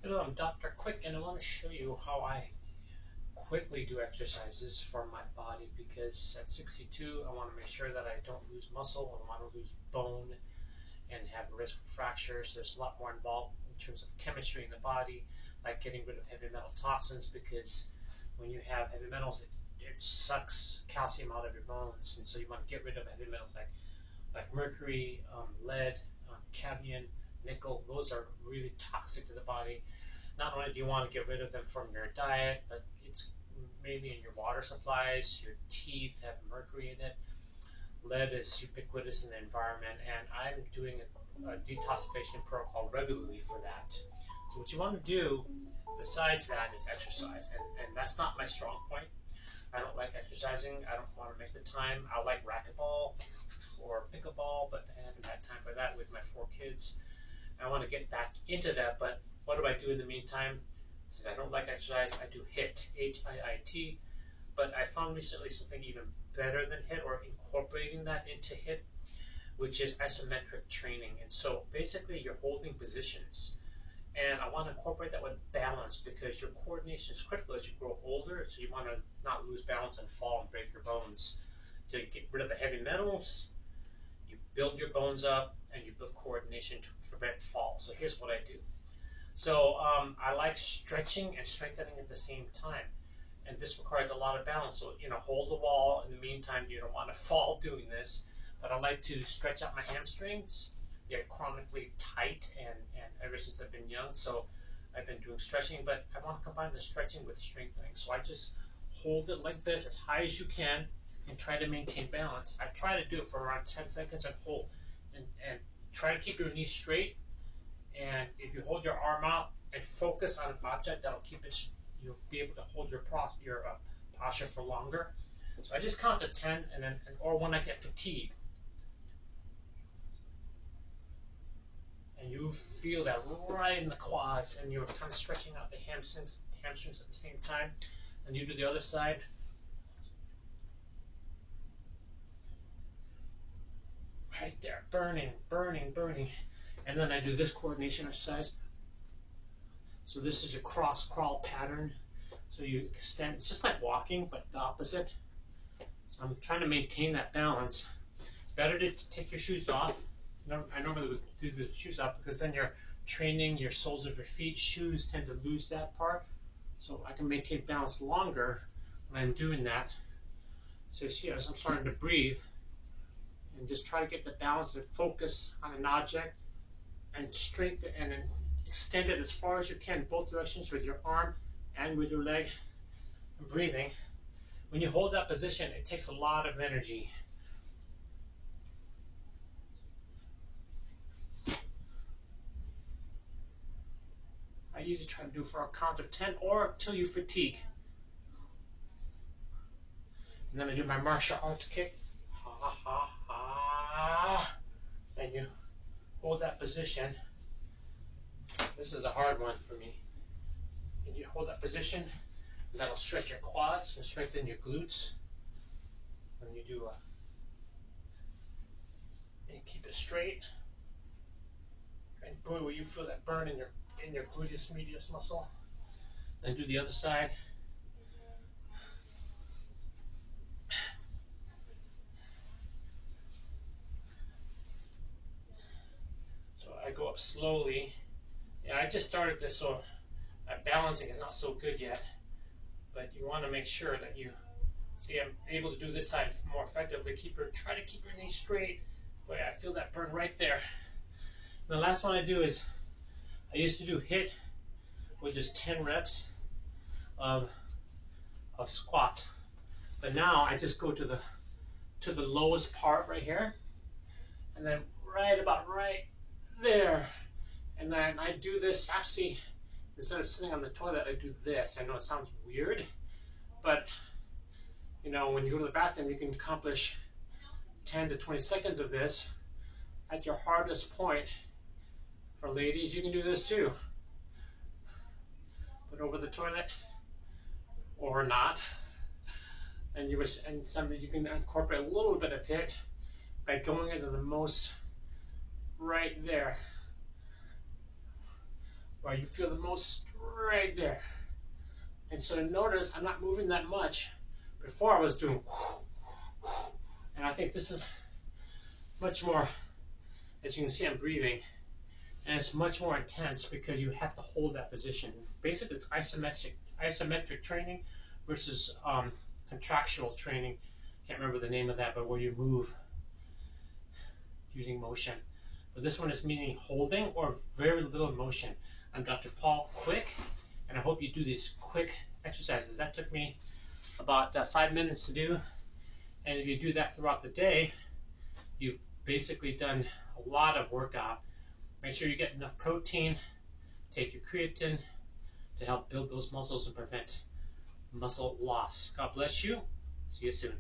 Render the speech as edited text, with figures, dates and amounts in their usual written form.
Hello, I'm Dr. Kwik, and I want to show you how I quickly do exercises for my body because at 62, I want to make sure that I don't lose muscle, I want to lose bone, and have a risk for fractures. There's a lot more involved in terms of chemistry in the body, like getting rid of heavy metal toxins, because when you have heavy metals, it sucks calcium out of your bones, and so you want to get rid of heavy metals like mercury, lead, cadmium, nickel. Those are really toxic to the body. Not only do you want to get rid of them from your diet, but it's mainly in your water supplies. Your teeth have mercury in it. Lead is ubiquitous in the environment, and I'm doing a detoxification protocol regularly for that. So what you want to do besides that is exercise, and that's not my strong point. I don't like exercising. I don't want to make the time. I like racquetball or pickleball, but I haven't had time for that with my 4 kids. I want to get back into that, but what do I do in the meantime? Since I don't like exercise, I do HIIT, H-I-I-T, but I found recently something even better than HIIT, or incorporating that into HIIT, which is isometric training. And so basically you're holding positions, and I want to incorporate that with balance because your coordination is critical as you grow older, so you want to not lose balance and fall and break your bones. So you get rid of the heavy metals, you build your bones up, and you build coordination to prevent fall. So here's what I do. So I like stretching and strengthening at the same time, and this requires a lot of balance. So hold the wall. In the meantime, you don't want to fall doing this, but I like to stretch out my hamstrings. They're chronically tight, and ever since I've been young, so I've been doing stretching, but I want to combine the stretching with strengthening. So I just hold it like this as high as you can and try to maintain balance. I try to do it for around 10 seconds and hold, and try to keep your knees straight. And if you hold your arm out and focus on an object, that'll keep it. You'll be able to hold your posture for longer. So I just count to 10, or when I get fatigued, and you feel that right in the quads, and you're kind of stretching out the hamstrings at the same time, and you do the other side. Right there, burning, burning, burning. And then I do this coordination exercise. So this is a cross crawl pattern. So you extend, it's just like walking, but the opposite. So I'm trying to maintain that balance. Better to take your shoes off. I normally would do the shoes off because then you're training your soles of your feet. Shoes tend to lose that part. So I can maintain balance longer when I'm doing that. So see, as I'm starting to breathe, and just try to get the balance and focus on an object, and strengthen and extend it as far as you can, both directions, with your arm and with your leg. And breathing. When you hold that position, it takes a lot of energy. I usually try to do for a count of 10 or till you fatigue. And then I do my martial arts kick. Ha ha ha. And you hold that position. This is a hard one for me. And you hold that position, and that'll stretch your quads and strengthen your glutes. When you do and keep it straight. And boy, will you feel that burn in your gluteus medius muscle. Then do the other side. So I go up slowly. Yeah, I just started this, so balancing is not so good yet. But you want to make sure that you see I'm able to do this side more effectively. Try to keep your knees straight. Boy, I feel that burn right there. And the last one I do is I used to do HIIT, which is 10 reps of squats. But now I just go to the lowest part right here, and then about right there. And then I do this, actually, instead of sitting on the toilet, I do this. I know it sounds weird, but when you go to the bathroom, you can accomplish 10 to 20 seconds of this at your hardest point. For ladies, you can do this too. Put over the toilet or not. And you can incorporate a little bit of HIIT by going into the most right there, where you feel the most right there. And so notice I'm not moving that much. Before I was doing, and I think this is much more, as you can see I'm breathing, and it's much more intense because you have to hold that position. Basically it's isometric training versus contractual training. Can't remember the name of that, but where you move using motion. But this one is meaning holding or very little motion. I'm Dr. Paul Kwik, and I hope you do these quick exercises. That took me about 5 minutes to do, and if you do that throughout the day, you've basically done a lot of workout. Make sure you get enough protein, take your creatine to help build those muscles and prevent muscle loss. God bless you. See you soon.